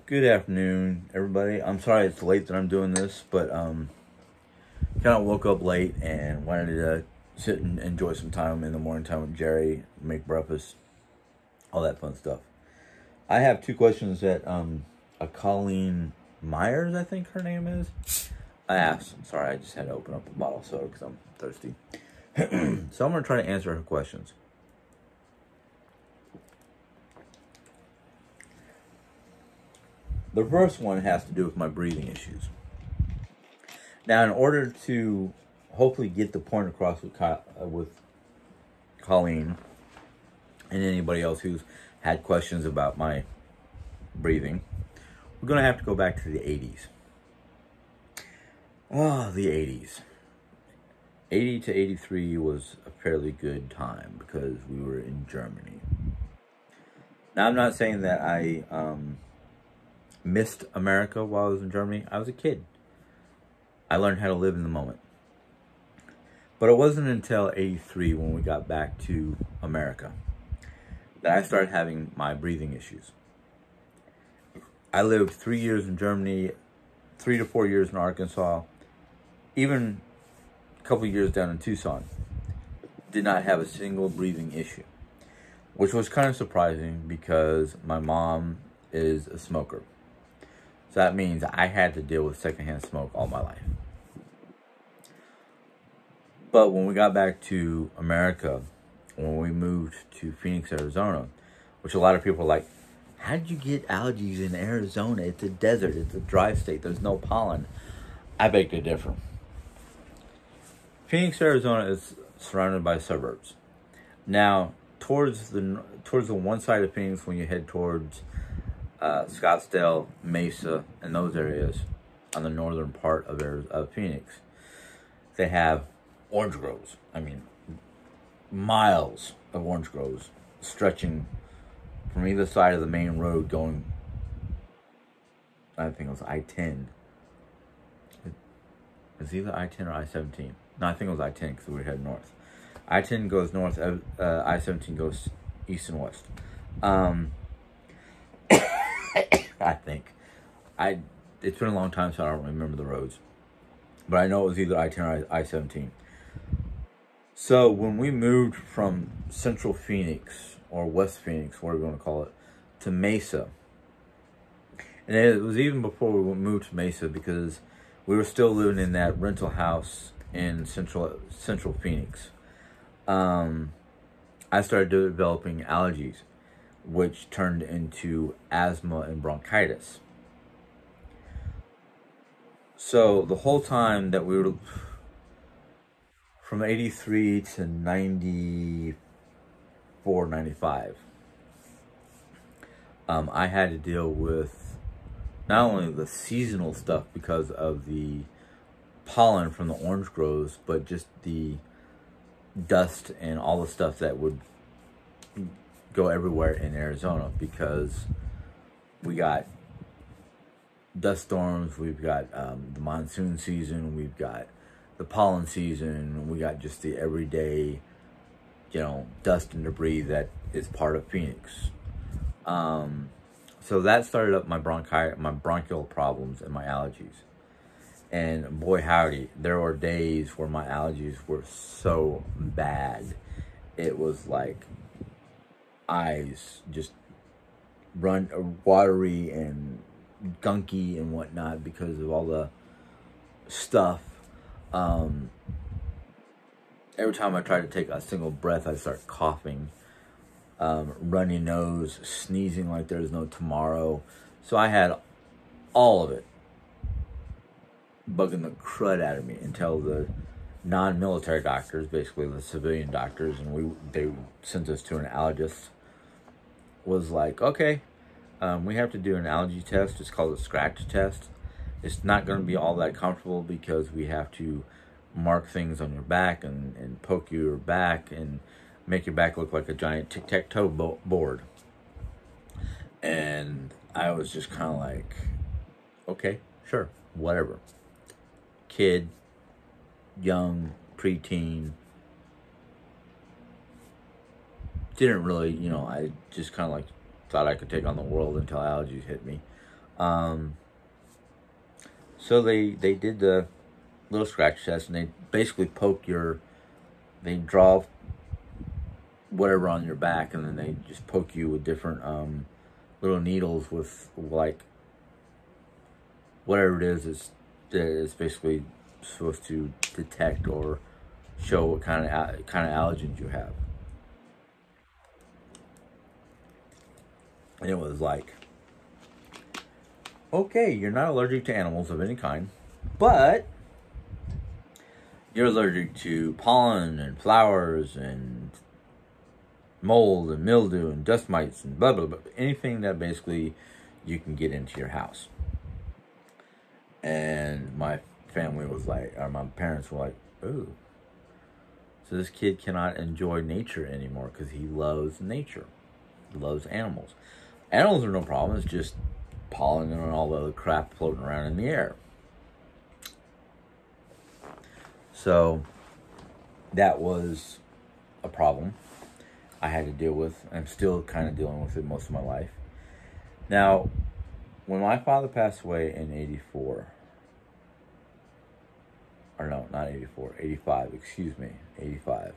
Good afternoon, everybody. I'm sorry it's late that I'm doing this, but kind of woke up late and wanted to sit and enjoy some time in the morning time with Jerry, make breakfast, all that fun stuff. I have two questions that a Colleen Myers, I think her name is, I asked. I'm sorry, I just had to open up a bottle of soda because I'm thirsty. So I'm going to try to answer her questions. The first one has to do with my breathing issues. Now, in order to hopefully get the point across with Colleen and anybody else who's had questions about my breathing, we're going to have to go back to the 80s. Oh, the 80s. 80 to 83 was a fairly good time because we were in Germany. Now, I'm not saying that I missed America while I was in Germany. I was a kid. I learned how to live in the moment. But it wasn't until 83 when we got back to America that I started having my breathing issues. I lived 3 years in Germany, 3 to 4 years in Arkansas, even a couple years down in Tucson. Did not have a single breathing issue, which was kind of surprising because my mom is a smoker. So that means I had to deal with secondhand smoke all my life. But when we got back to America, when we moved to Phoenix, Arizona, which a lot of people are like, how did you get allergies in Arizona? It's a desert. It's a dry state. There's no pollen. I beg to differ. Phoenix, Arizona is surrounded by suburbs. Now, towards the one side of Phoenix, when you head towards Scottsdale, Mesa, and those areas on the northern part of Phoenix, they have orange groves. I mean, miles of orange groves stretching from either side of the main road going, I think it was I-10. It's either I-10 or I-17. No, I think it was I-10 because we were heading north. I-10 goes north, I-17 goes east and west. I think. It's been a long time, so I don't remember the roads. But I know it was either I-10 or I-17. So when we moved from Central Phoenix, or West Phoenix, whatever you want to call it, to Mesa, and it was even before we moved to Mesa because we were still living in that rental house in Central Phoenix. I started developing allergies, which turned into asthma and bronchitis. So the whole time that we were from 83 to 94, 95, I had to deal with not only the seasonal stuff because of the pollen from the orange groves, but just the dust and all the stuff that would go everywhere in Arizona because we got dust storms, we've got the monsoon season, we've got the pollen season, we got just the everyday, dust and debris that is part of Phoenix. So that started up my bronchial problems and my allergies. And boy howdy, there were days where my allergies were so bad. It was like eyes just run watery and gunky and whatnot because of all the stuff. Every time I tried to take a single breath, I'd start coughing, runny nose, sneezing like there's no tomorrow. So I had all of it bugging the crud out of me until the non-military doctors, basically the civilian doctors, and they sent us to an allergist, was like, okay, we have to do an allergy test. It's called a scratch test. It's not going to be all that comfortable because we have to mark things on your back and poke your back and make your back look like a giant tic-tac-toe board. And I was just kind of like, okay, sure, whatever. Kid, young, preteen, didn't really, I just kind of like thought I could take on the world until allergies hit me. Um, so they did the little scratch test, and they basically they draw whatever on your back, and then they just poke you with different little needles with like whatever it is it's basically supposed to detect or show what kind of allergens you have. And it was like, okay, you're not allergic to animals of any kind, but you're allergic to pollen and flowers and mold and mildew and dust mites and blah, blah, blah. Anything that basically you can get into your house. And my family was like, or my parents were like, ooh. So this kid cannot enjoy nature anymore because he loves nature. He loves animals. Animals are no problem. It's just pollen and all the other crap floating around in the air. So that was a problem I had to deal with. I'm still kind of dealing with it most of my life. Now, when my father passed away in 84, or no, not 84, 85, excuse me, 85.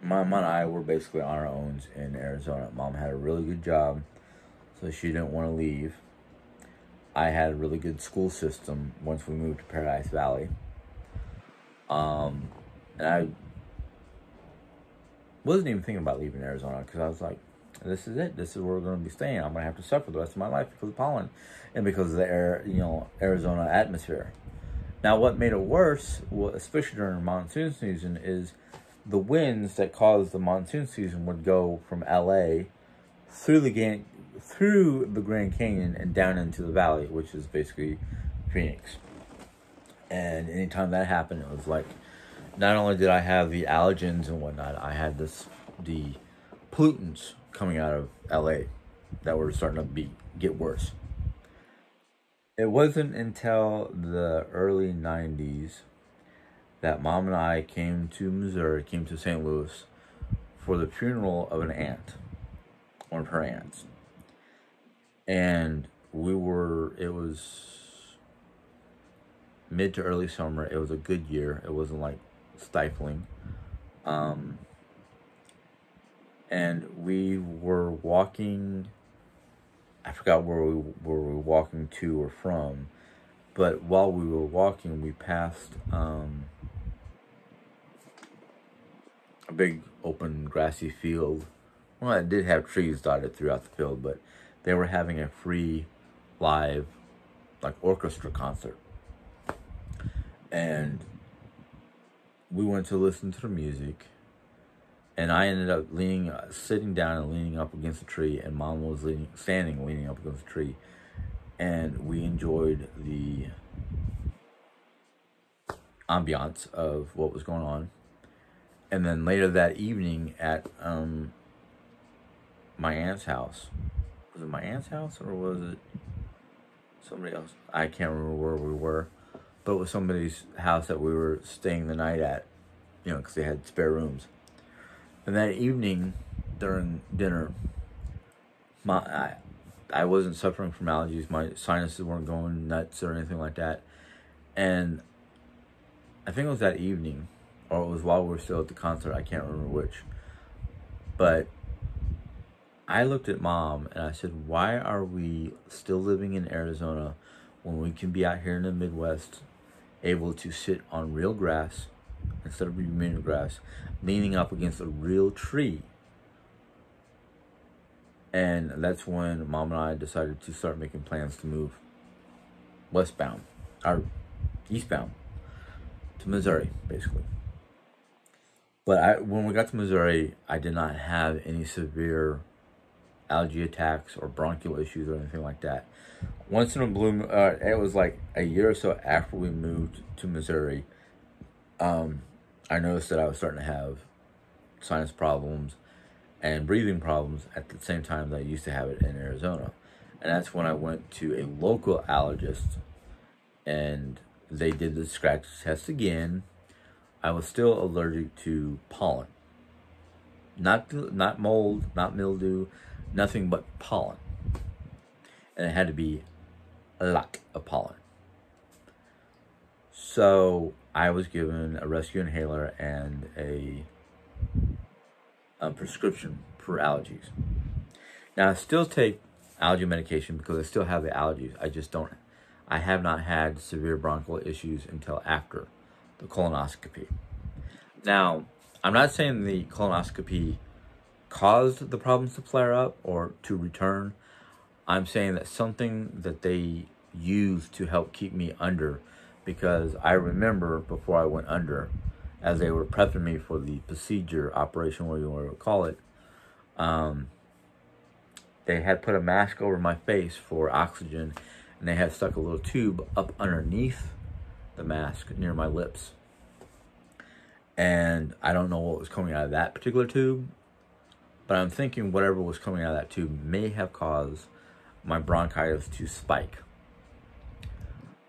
Mom and I were basically on our own in Arizona. Mom had a really good job, so she didn't want to leave. I had a really good school system once we moved to Paradise Valley. And I wasn't even thinking about leaving Arizona because I was like, this is it. This is where we're going to be staying. I'm going to have to suffer the rest of my life because of pollen and because of the air, Arizona atmosphere. Now, what made it worse, especially during the monsoon season, is the winds that caused the monsoon season would go from LA through the Grand Canyon and down into the valley, which is basically Phoenix. And anytime that happened, it was like, not only did I have the allergens and whatnot, I had the pollutants coming out of LA that were starting to get worse. It wasn't until the early 90s that Mom and I came to St. Louis for the funeral of an aunt, one of her aunts. And it was mid to early summer. It was a good year. It wasn't like stifling. And we were walking, I forgot where we were walking to or from, but while we were walking, we passed a big open grassy field. Well, it did have trees dotted throughout the field, but they were having a free live like orchestra concert. And we went to listen to the music, and I ended up sitting down and leaning up against a tree, and Mom was standing leaning up against a tree, and we enjoyed the ambiance of what was going on. And then later that evening at my aunt's house, was it my aunt's house or was it somebody else? I can't remember where we were, but it was somebody's house that we were staying the night at, because they had spare rooms. And that evening during dinner, I wasn't suffering from allergies. My sinuses weren't going nuts or anything like that. And I think it was that evening, or it was while we were still at the concert. I can't remember which. But I looked at Mom and I said, why are we still living in Arizona when we can be out here in the Midwest able to sit on real grass instead of Bermuda grass, leaning up against a real tree? And that's when Mom and I decided to start making plans to move eastbound to Missouri, basically. But when we got to Missouri, I did not have any severe allergy attacks or bronchial issues or anything like that. Once in a blue moon, it was like a year or so after we moved to Missouri, I noticed that I was starting to have sinus problems and breathing problems at the same time that I used to have it in Arizona. And that's when I went to a local allergist, and they did the scratch test again. I was still allergic to pollen. Not mold, not mildew, nothing but pollen. And it had to be a lot of pollen. So I was given a rescue inhaler and a prescription for allergies. Now I still take allergy medication because I still have the allergies. I have not had severe bronchial issues until after the colonoscopy. Now, I'm not saying the colonoscopy caused the problems to flare up or to return. I'm saying that something that they used to help keep me under, because I remember before I went under, as they were prepping me for the procedure, operation, whatever you want to call it, they had put a mask over my face for oxygen, and they had stuck a little tube up underneath the mask near my lips. And I don't know what was coming out of that particular tube, but I'm thinking whatever was coming out of that tube may have caused my bronchitis to spike.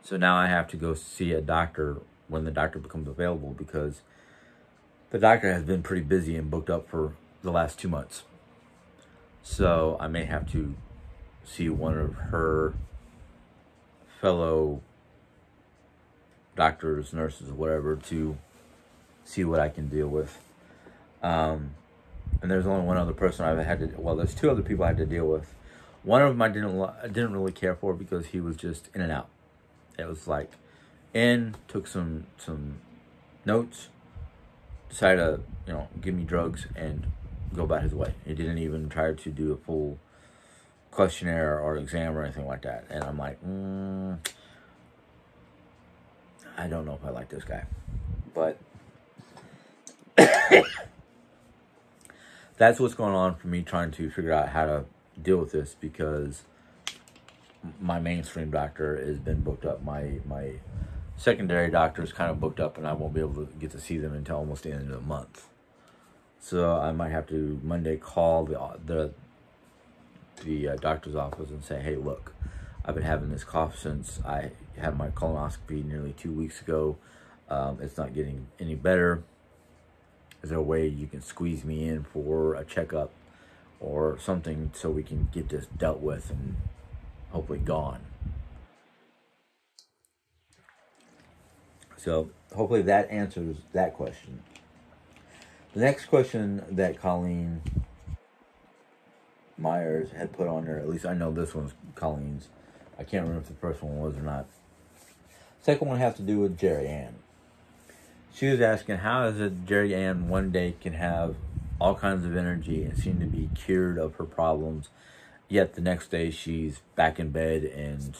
So now I have to go see a doctor when the doctor becomes available, because the doctor has been pretty busy and booked up for the last 2 months. So I may have to see one of her fellow doctors, nurses, whatever, to see what I can deal with. And there's only one other person I've had to, well, there's 2 other people I had to deal with. One of them I didn't really care for because he was just in and out. It was like took some notes, decided to, give me drugs and go about his way. He didn't even try to do a full questionnaire or exam or anything like that. And I'm like, I don't know if I like this guy. But that's what's going on for me, trying to figure out how to deal with this, because my mainstream doctor has been booked up. My secondary doctor is kind of booked up, and I won't be able to get to see them until almost the end of the month. So I might have to Monday call the doctor's office and say, hey, look, I've been having this cough since I had my colonoscopy nearly 2 weeks ago. It's not getting any better. Is there a way you can squeeze me in for a checkup or something so we can get this dealt with and hopefully gone? So hopefully that answers that question. The next question that Colleen Myers had put on there, at least I know this one's Colleen's. I can't remember if the first one was or not. Second one has to do with Jerry Ann. She was asking, how is it Jerry Ann one day can have all kinds of energy and seem to be cured of her problems, yet the next day she's back in bed and,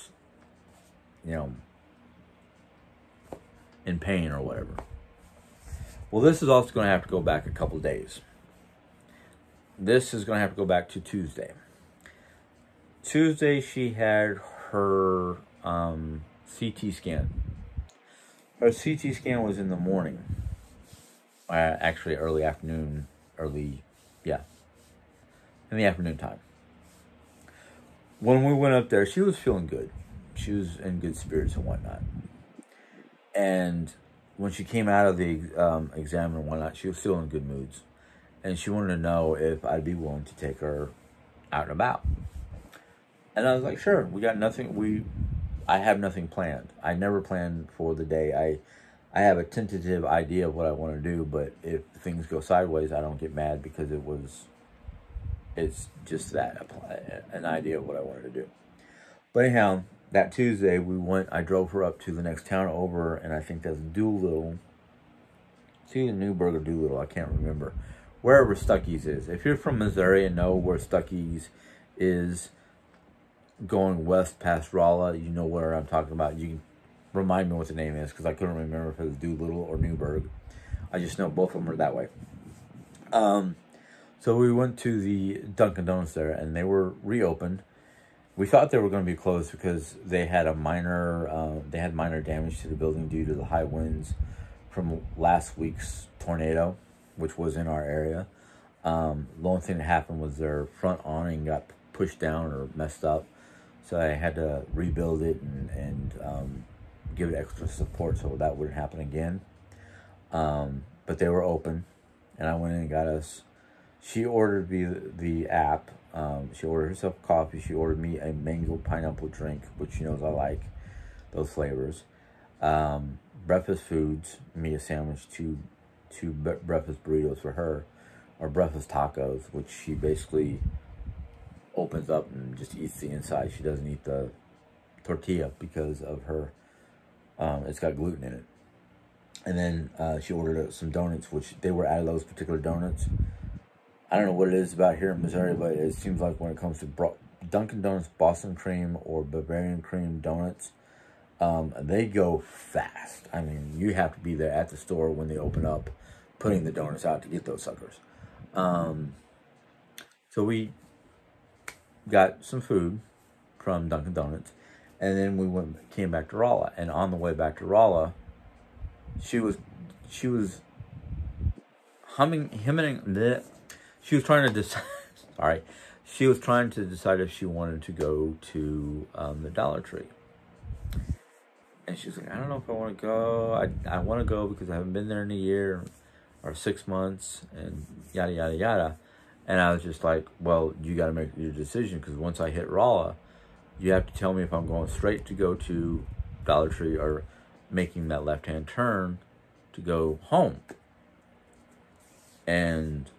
in pain or whatever. Well, this is also going to have to go back a couple days. This is going to have to go back to Tuesday. Tuesday, she had her CT scan. Her CT scan was in the morning. Actually, early afternoon, in the afternoon time. When we went up there, she was feeling good. She was in good spirits and whatnot. And when she came out of the exam and whatnot, she was still in good moods. And she wanted to know if I'd be willing to take her out and about. And I was like, sure, we got nothing. I have nothing planned. I never planned for the day. I have a tentative idea of what I want to do, but if things go sideways, I don't get mad, because it's just that, an idea of what I wanted to do. But anyhow, that Tuesday I drove her up to the next town over, and I think that's Doolittle. It's either Newburgh or Doolittle, I can't remember. Wherever Stuckey's is. If you're from Missouri and know where Stuckey's is, going west past Rolla, you know where I'm talking about. You can remind me what the name is, because I couldn't remember if it was Doolittle or Newburgh. I just know both of them are that way. So we went to the Dunkin' Donuts there, and they were reopened. We thought they were going to be closed because they had minor damage to the building due to the high winds from last week's tornado, which was in our area. The only thing that happened was their front awning got pushed down or messed up, so I had to rebuild it and give it extra support so that wouldn't happen again. But they were open, and I went in and got us. she ordered the app. She ordered herself coffee. She ordered me a mango pineapple drink, which she knows I like those flavors. Breakfast foods, me a sandwich, two breakfast burritos for her, or breakfast tacos, which she basically opens up and just eats the inside. She doesn't eat the tortilla because of her, it's got gluten in it. And then she ordered some donuts, which they were out of those particular donuts. I don't know what it is about here in Missouri, but it seems like when it comes to Dunkin' Donuts Boston cream or Bavarian cream donuts, they go fast. I mean, you have to be there at the store when they open up, putting the donuts out to get those suckers. So we got some food from Dunkin' Donuts, and then we came back to Rolla. And on the way back to Rolla, she was hemming. She was trying to decide. Sorry, she was trying to decide if she wanted to go to the Dollar Tree. And she was like, I don't know if I want to go. I want to go because I haven't been there in a year or 6 months, and yada yada yada. And I was just like, well, you got to make your decision, because once I hit Rolla, you have to tell me if I'm going straight to go to Dollar Tree or making that left-hand turn to go home. And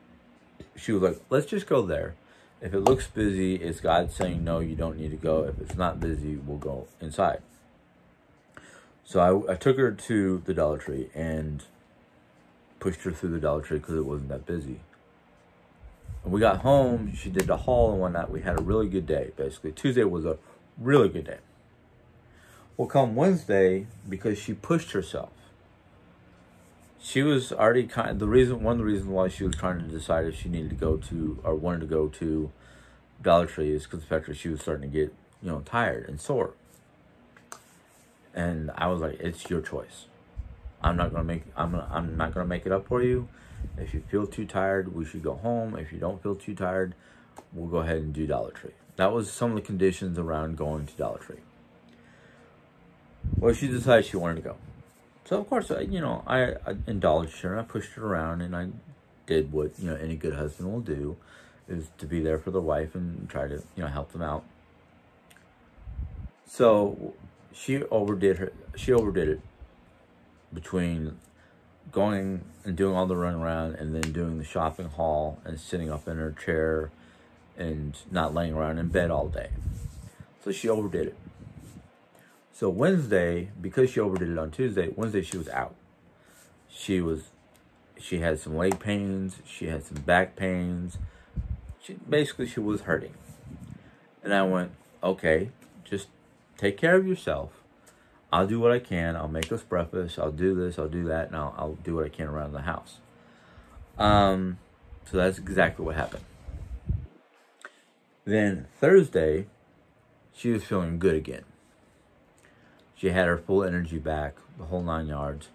she was like, let's just go there. If it looks busy, it's God saying, no, you don't need to go. If it's not busy, we'll go inside. So I took her to the Dollar Tree and pushed her through the Dollar Tree because it wasn't that busy. And we got home, she did the haul and whatnot. We had a really good day, basically. Tuesday was a really good day. Well, come Wednesday, because she pushed herself, she was already one of the reasons why she was trying to decide if she needed to go to, or wanted to go to Dollar Tree, is because the fact that she was starting to get, tired and sore. And I was like, it's your choice. I'm not gonna make it up for you. If you feel too tired, we should go home. If you don't feel too tired, we'll go ahead and do Dollar Tree. That was some of the conditions around going to Dollar Tree. Well, she decided she wanted to go. So, of course, I indulged her, and I pushed her around, and I did what, any good husband will do, is to be there for the wife and try to, help them out. So, she overdid it between going and doing all the run around and then doing the shopping haul and sitting up in her chair and not laying around in bed all day. So she overdid it. So Wednesday, because she overdid it on Tuesday, Wednesday she was out. She had some leg pains, she had some back pains. She was hurting. And I went, okay, just take care of yourself. I'll do what I can. I'll make us breakfast. I'll do this. I'll do that. And I'll do what I can around the house. So that's exactly what happened. Then Thursday, she was feeling good again. She had her full energy back, the whole 9 yards.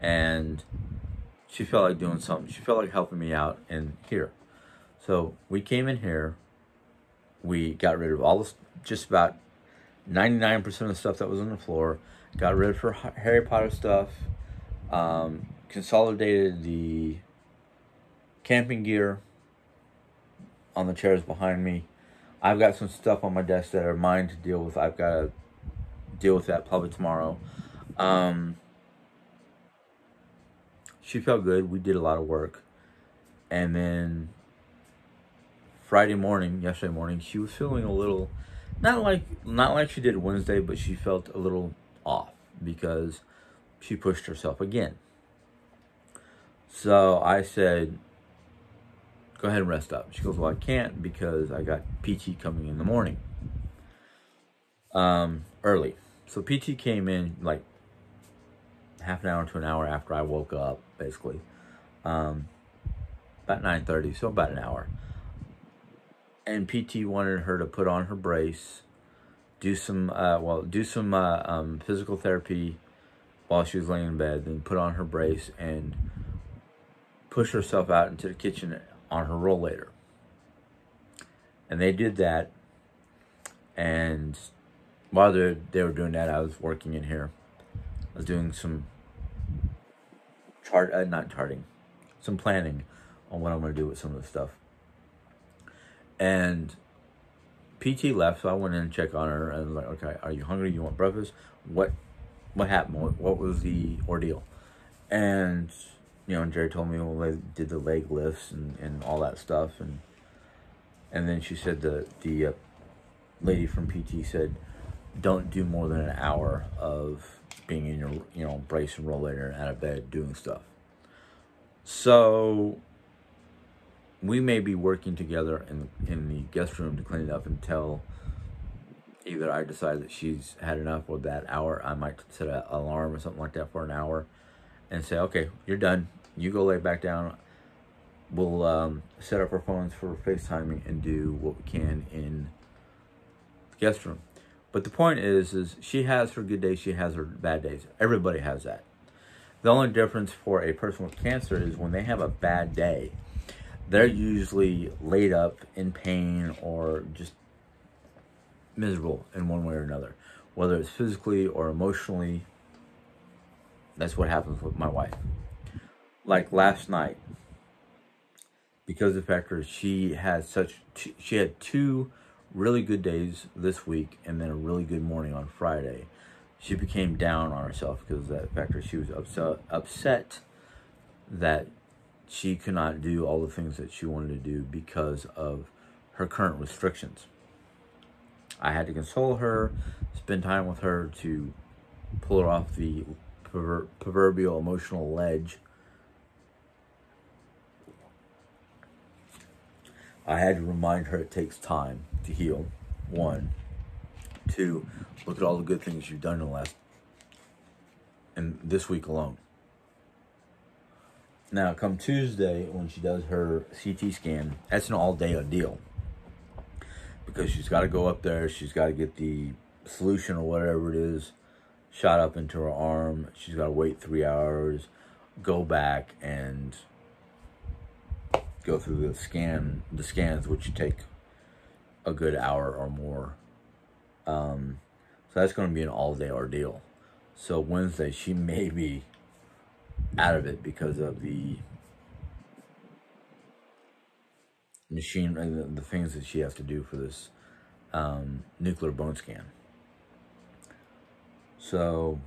And she felt like doing something. She felt like helping me out in here. So we came in here. We got rid of just about 99% of the stuff that was on the floor. Got rid of her Harry Potter stuff. Consolidated the camping gear on the chairs behind me. I've got some stuff on my desk that are mine to deal with. I've got to deal with that probably tomorrow. She felt good. We did a lot of work. And then yesterday morning, she was feeling a little, not like she did Wednesday, but she felt a little off because she pushed herself again. So I said, go ahead and rest up. She goes, well, I can't because I got PT coming in the morning. Early. So PT came in like half an hour to an hour after I woke up, basically. About 9:30, so about an hour. And PT wanted her to put on her brace, do some physical therapy while she was laying in bed, then put on her brace and push herself out into the kitchen on her rollator. And they did that. And while they were doing that, I was working in here. I was doing some some planning on what I'm going to do with some of the stuff. And PT left, so I went in and checked on her, and was like, okay, are you hungry? You want breakfast? What happened? What was the ordeal? And, you know, Jerry told me, well, they did the leg lifts and all that stuff, and then she said the lady from PT said, don't do more than an hour of being in your, you know, brace and rollator out of bed doing stuff. So we may be working together in the guest room to clean it up until either I decide that she's had enough, or that hour I might set an alarm or something like that for an hour and say, okay, you're done. You go lay back down. We'll set up our phones for FaceTiming and do what we can in the guest room. But the point is she has her good days, she has her bad days. Everybody has that. The only difference for a person with cancer is when they have a bad day, they're usually laid up in pain or just miserable in one way or another. Whether it's physically or emotionally, that's what happens with my wife. Like last night, because of the fact that she had 2 really good days this week and then a really good morning on Friday, she became down on herself because of that factor. She was upset that she could not do all the things that she wanted to do because of her current restrictions. I had to console her, spend time with her to pull her off the proverbial emotional ledge. I had to remind her it takes time to heal. 1. 2, look at all the good things you've done in this week alone. Now, come Tuesday, when she does her CT scan, that's an all-day deal. Because she's got to go up there, she's got to get the solution or whatever it is shot up into her arm. She's got to wait 3 hours, go back and go through the scans, which take a good hour or more. So that's going to be an all-day ordeal. So Wednesday, she may be out of it because of the machine and the things that she has to do for this nuclear bone scan. So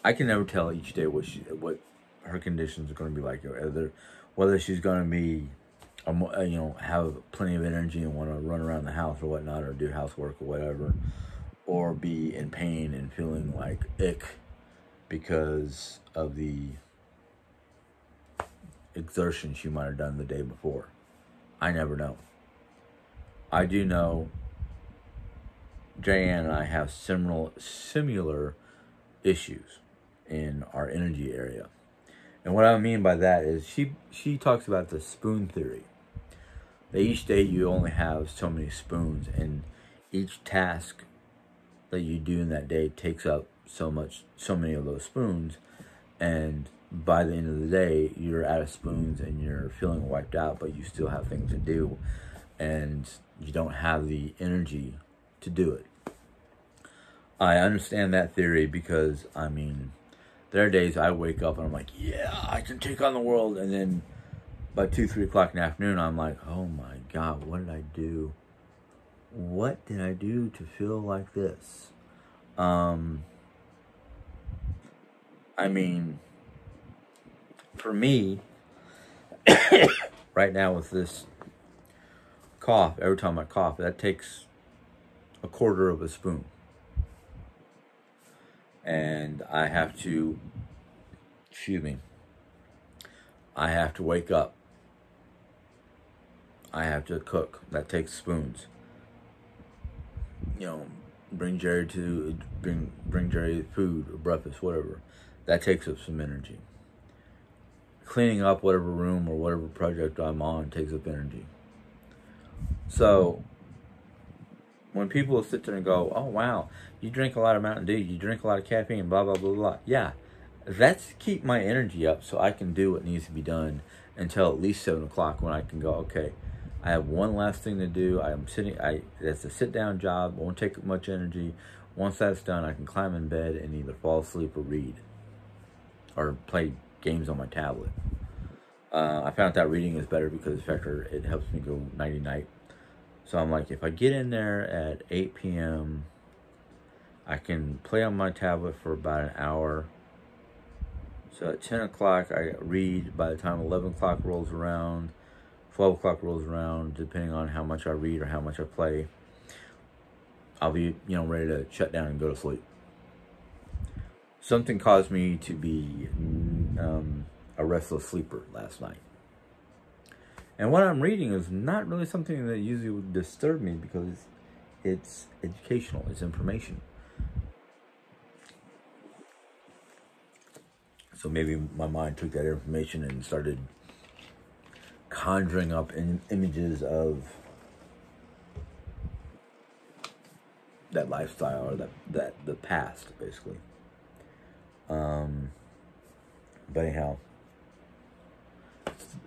I can never tell each day what her conditions are going to be like, whether she's going to be, you know, have plenty of energy and want to run around the house or whatnot, or do housework or whatever, or be in pain and feeling like ick because of the exertion she might have done the day before. I never know. I do know Jayanne and I have similar issues in our energy area. And what I mean by that is she talks about the spoon theory. That each day you only have so many spoons, and each task that you do in that day takes up so many of those spoons, and by the end of the day you're out of spoons and you're feeling wiped out, but you still have things to do and you don't have the energy to do it. I understand that theory because, I mean, there are days I wake up and I'm like, yeah, I can take on the world, and then by 2-3 o'clock in the afternoon I'm like, oh my God, what did I do? What did I do to feel like this? I mean, for me, right now with this cough, every time I cough, that takes a quarter of a spoon. And I have to, I have to wake up. I have to cook. That takes spoons. You know, bring Jerry food or breakfast, whatever. That takes up some energy. Cleaning up whatever room or whatever project I'm on takes up energy. So when people sit there and go, oh wow, you drink a lot of Mountain Dew, you drink a lot of caffeine, blah, blah, blah, blah. Yeah, that's to keep my energy up so I can do what needs to be done until at least 7 o'clock, when I can go, okay, I have one last thing to do. That's a sit-down job. Won't take much energy. Once that's done, I can climb in bed and either fall asleep or read or play games on my tablet. I found out that reading is better because the factor it helps me go nighty night. So I'm like, if I get in there at 8 p.m., I can play on my tablet for about an hour. So at 10 o'clock, I read. By the time 11 o'clock rolls around, 12 o'clock rolls around, depending on how much I read or how much I play, I'll be, ready to shut down and go to sleep. Something caused me to be a restless sleeper last night. And what I'm reading is not really something that usually would disturb me because it's educational, it's information. So maybe my mind took that information and started conjuring up images of that lifestyle or that the past, basically. But anyhow,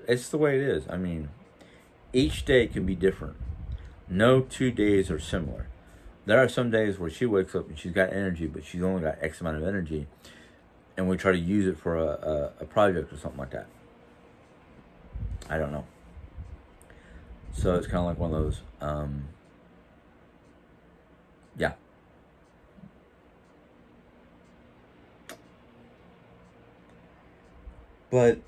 it's the way it is. I mean, each day can be different. No 2 days are similar. There are some days where she wakes up and she's got energy, but she's only got X amount of energy, and we try to use it for a project or something like that. I don't know. So it's kind of like one of those, yeah. But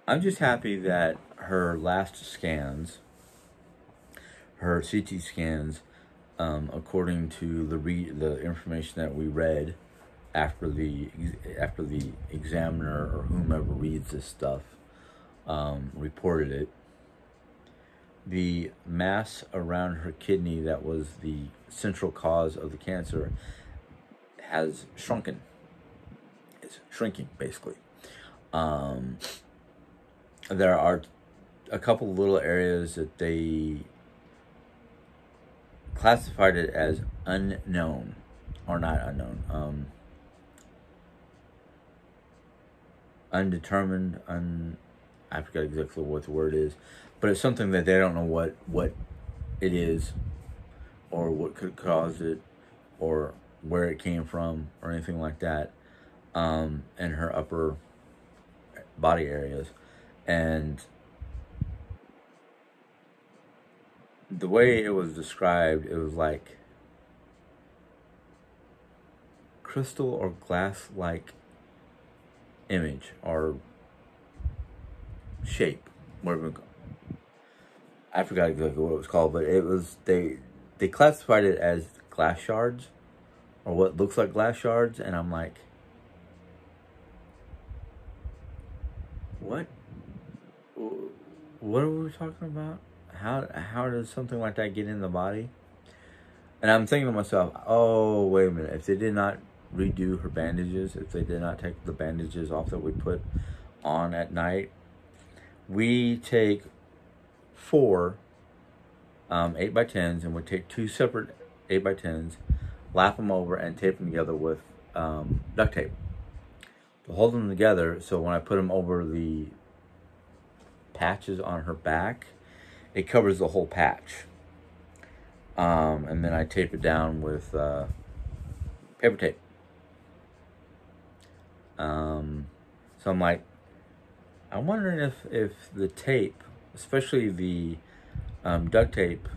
I'm just happy that her last scans, her CT scans, according to the information that we read after the examiner or whomever reads this stuff reported it, the mass around her kidney that was the central cause of the cancer has shrunken. It's shrinking, basically. There are a couple little areas that they classified it as unknown, or not unknown, undetermined, I forget exactly what the word is, but it's something that they don't know what it is, or what could cause it, or where it came from, or anything like that, in her upper body areas. And the way it was described, it was like crystal or glass-like image or shape, whatever. I forgot exactly what it was called, but it was they classified it as glass shards, or what looks like glass shards, and I'm like, what? What are we talking about? How does something like that get in the body? And I'm thinking to myself, oh, wait a minute. If they did not redo her bandages, if they did not take the bandages off that we put on at night, we take 4 8x10s, and we take 2 separate 8x10s, lap them over, and tape them together with duct tape to hold them together. So when I put them over the patches on her back, it covers the whole patch. And then I tape it down with paper tape. So I'm like, I'm wondering if the tape, especially the duct tape,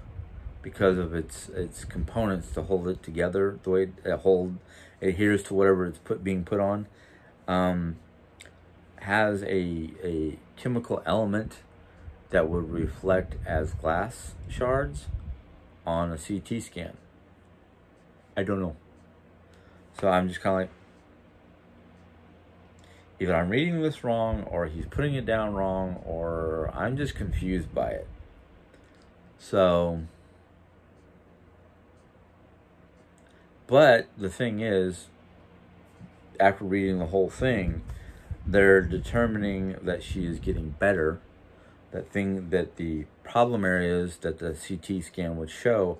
because of its components to hold it together, the way it adheres to whatever it's being put on, has a chemical element that would reflect as glass shards on a CT scan. I don't know. So I'm just kind of like, either I'm reading this wrong, or he's putting it down wrong, or I'm just confused by it. So, but the thing is, after reading the whole thing, they're determining that she is getting better. That the problem areas that the CT scan would show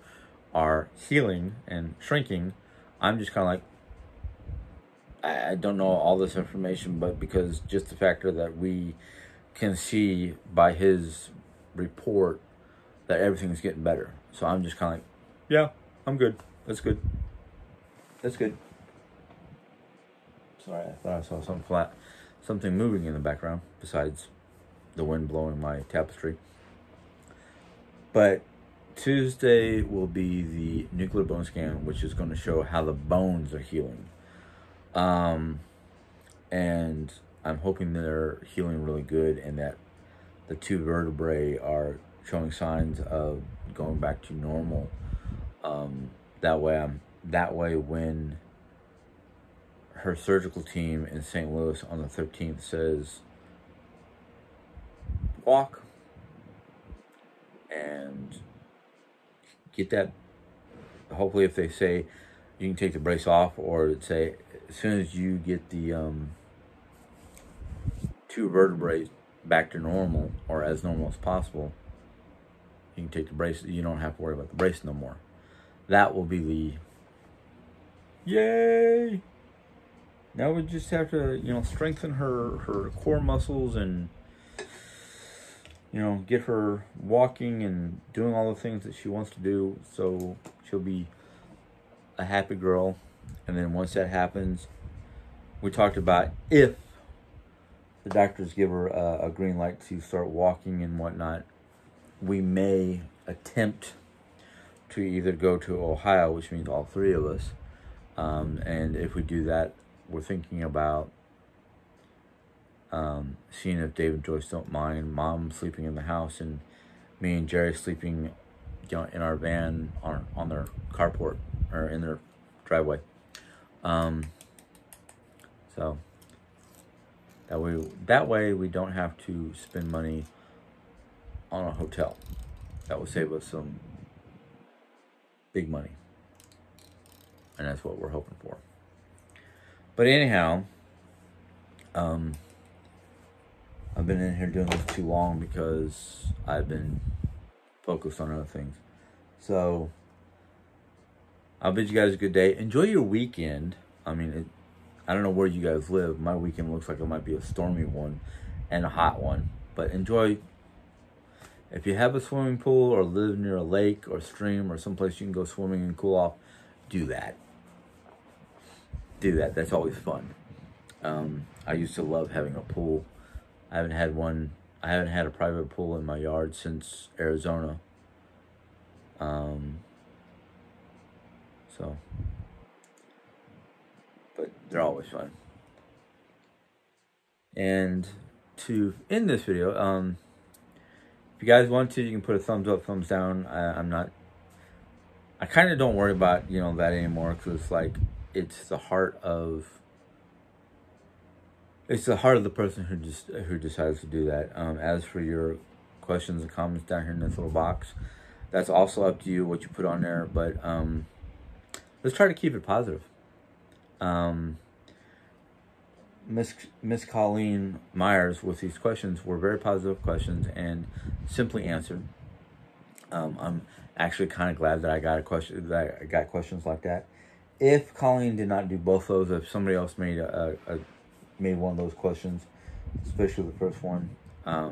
are healing and shrinking. I'm just kind of like, I don't know all this information, but because just the factor that we can see by his report that everything's getting better. So I'm just kind of like, yeah, I'm good. That's good. That's good. Sorry, I thought I saw something flat. something moving in the background besides the wind blowing my tapestry. But Tuesday will be the nuclear bone scan, which is going to show how the bones are healing. And I'm hoping they're healing really good and that the 2 vertebrae are showing signs of going back to normal. That way when her surgical team in St. Louis on the 13th says walk and get that, hopefully if they say you can take the brace off, or say as soon as you get the 2 vertebrae back to normal or as normal as possible, you can take the brace. You don't have to worry about the brace no more. That will be the yay. Now we just have to, strengthen her core muscles and, get her walking and doing all the things that she wants to do, so she'll be a happy girl. And then once that happens, we talked about if the doctors give her a green light to start walking and whatnot, we may attempt to either go to Ohio, which means all 3 of us. And if we do that, we're thinking about seeing if Dave and Joyce don't mind Mom sleeping in the house and me and Jerry sleeping, in our van on their carport or in their driveway. So that way we don't have to spend money on a hotel. That will save us some big money, and that's what we're hoping for. But anyhow, I've been in here doing this too long because I've been focused on other things. So I'll bid you guys a good day. Enjoy your weekend. I mean, I don't know where you guys live. My weekend looks like it might be a stormy one and a hot one. But enjoy. If you have a swimming pool or live near a lake or stream or someplace you can go swimming and cool off, do that. Do that. That's always fun. I used to love having a pool. I haven't had a private pool in my yard since Arizona. But they're always fun. And to end this video, if you guys want to, you can put a thumbs up, thumbs down. I kind of don't worry about, that anymore, because it's like, it's the heart of the person who decides to do that. As for your questions and comments down here in this little box, that's also up to you what you put on there. But let's try to keep it positive. Miss Colleen Myers with these questions were very positive questions and simply answered. I'm actually kind of glad that I got questions like that. If Colleen did not do both those, if somebody else made made one of those questions, especially the first one, I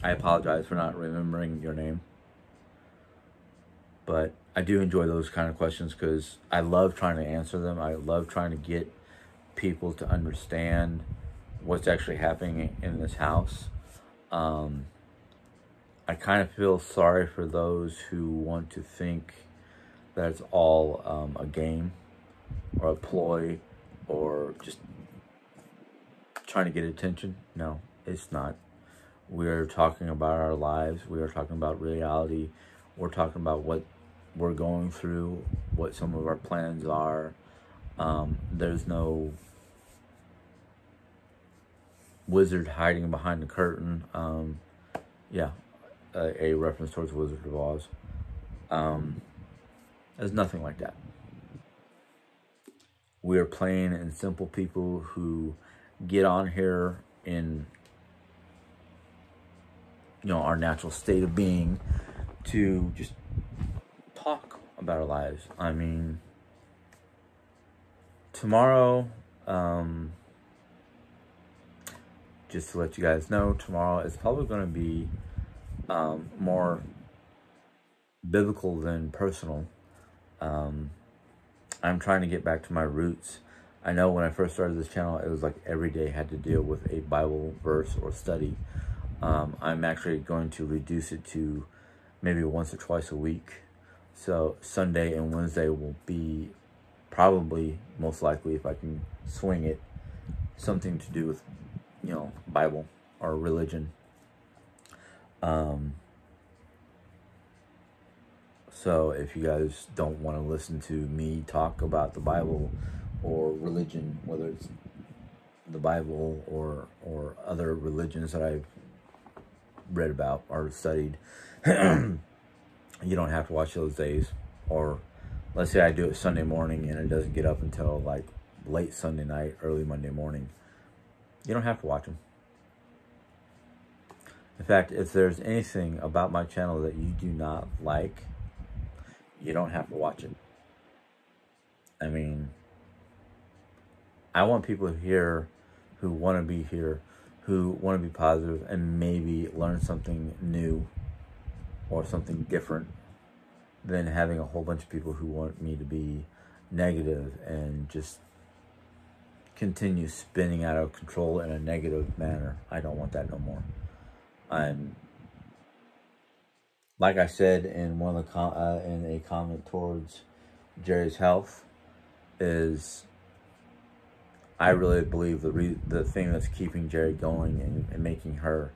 apologize for not remembering your name. But I do enjoy those kind of questions because I love trying to answer them. I love trying to get people to understand what's actually happening in this house. I kind of feel sorry for those who want to think that it's all a game or a ploy or just trying to get attention. No, it's not. We're talking about our lives. We are talking about reality. We're talking about what we're going through, what some of our plans are. There's no wizard hiding behind the curtain. A reference towards Wizard of Oz. There's nothing like that. We are plain and simple people who get on here in our natural state of being to just talk about our lives. I mean, tomorrow, just to let you guys know, tomorrow is probably going to be more biblical than personal. I'm trying to get back to my roots. I know when I first started this channel, it was like every day I had to deal with a Bible verse or study. I'm actually going to reduce it to maybe once or twice a week. So Sunday and Wednesday will be probably, most likely, if I can swing it, something to do with, you know, Bible or religion. So if you guys don't want to listen to me talk about the Bible or religion, whether it's the Bible or other religions that I've read about or studied, you don't have to watch those days. Or let's say I do it Sunday morning and it doesn't get up until like late Sunday night, early Monday morning. You don't have to watch them. In fact, if there's anything about my channel that you do not like, you don't have to watch it. I mean, I want people here who want to be here, who want to be positive and maybe learn something new or something different, than having a whole bunch of people who want me to be negative and just continue spinning out of control in a negative manner. I don't want that no more. Like I said in one of the in a comment towards Jerry's health, is I really believe the thing that's keeping Jerry going and making her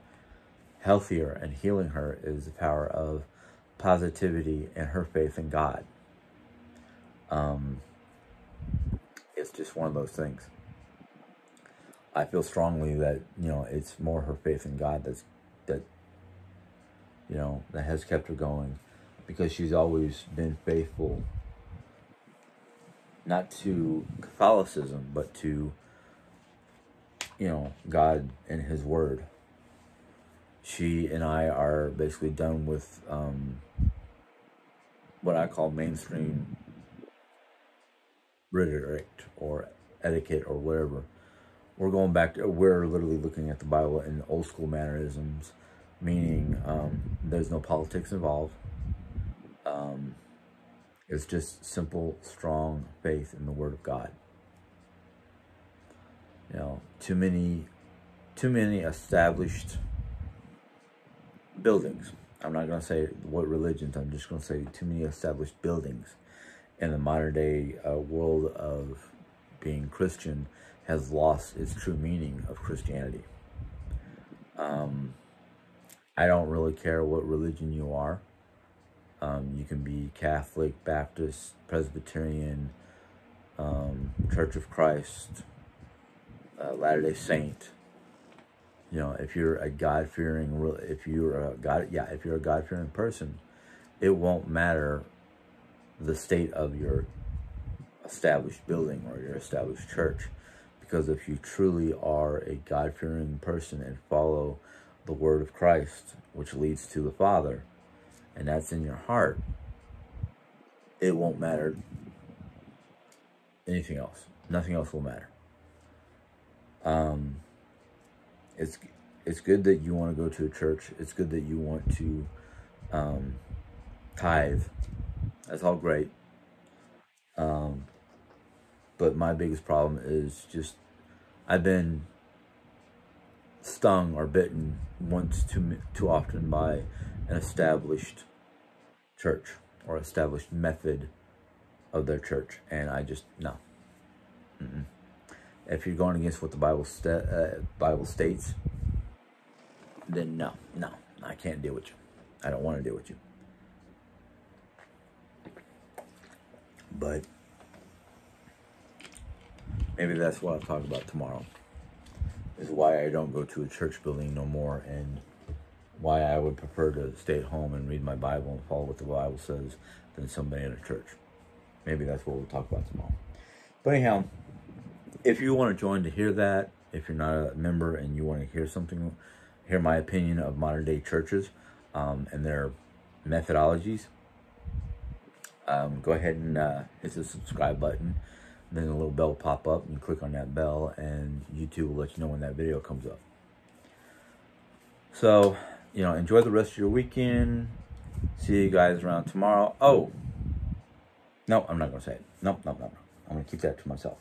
healthier and healing her is the power of positivity and her faith in God. It's just one of those things. I feel strongly that, you know, it's more her faith in God that has kept her going, because she's always been faithful, not to Catholicism, but to, you know, God and His Word. She and I are basically done with what I call mainstream rhetoric or etiquette or whatever. We're going back to, we're literally looking at the Bible in old school mannerisms, meaning there's no politics involved. It's just simple, strong faith in the Word of God. You know, too many established buildings. I'm not going to say what religions, I'm just going to say too many established buildings in the modern day world of being Christian has lost its true meaning of Christianity. I don't really care what religion you are. You can be Catholic, Baptist, Presbyterian, Church of Christ, Latter-day Saint. You know, if you're a God-fearing, if you're a God-fearing person, it won't matter the state of your established building or your established church, because if you truly are a God-fearing person and follow the Word of Christ, which leads to the Father, and that's in your heart, it won't matter anything else. Nothing else will matter. It's good that you want to go to a church. It's good that you want to tithe. That's all great. But my biggest problem is just I've been stung or bitten once too often by an established church or established method of their church, and I just no. If you're going against what the Bible states, then no, I can't deal with you. I don't want to deal with you. But maybe that's what I'll talk about tomorrow, is why I don't go to a church building no more, and why I would prefer to stay at home and read my Bible and follow what the Bible says than somebody in a church. Maybe that's what we'll talk about tomorrow. But anyhow, if you want to join to hear that, if you're not a member and you want to hear my opinion of modern day churches and their methodologies, go ahead and hit the subscribe button. Then a little bell will pop up, and you click on that bell, and YouTube will let you know when that video comes up. So, you know, enjoy the rest of your weekend. See you guys around tomorrow. Oh, no, I'm not going to say it. No. I'm going to keep that to myself.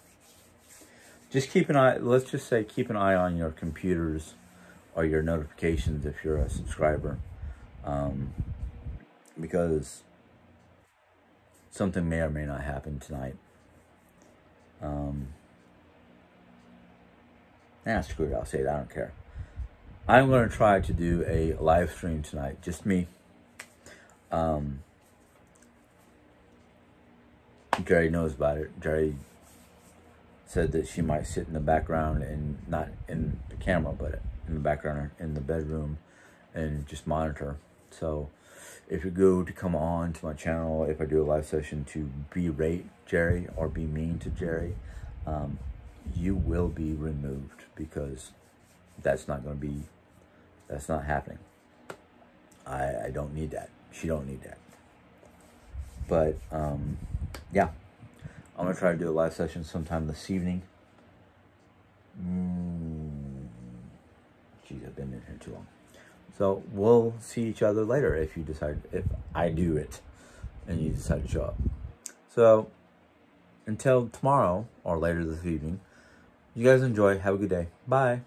just keep an eye. Let's just say keep an eye on your computers or your notifications if you're a subscriber, because something may or may not happen tonight. Screw it. I'll say it. I don't care. I'm going to try to do a live stream tonight, just me. Jerry knows about it. Jerry said that she might sit in the background and not in the camera, but in the background in the bedroom and just monitor. So if you go to come on to my channel, if I do a live session to berate Jerry or be mean to Jerry, you will be removed, because that's not happening. I don't need that. She don't need that. But yeah, I'm gonna try to do a live session sometime this evening. Geez, I've been in here too long. So we'll see each other later if I do it and you decide to show up. So until tomorrow or later this evening, you guys enjoy. Have a good day. Bye.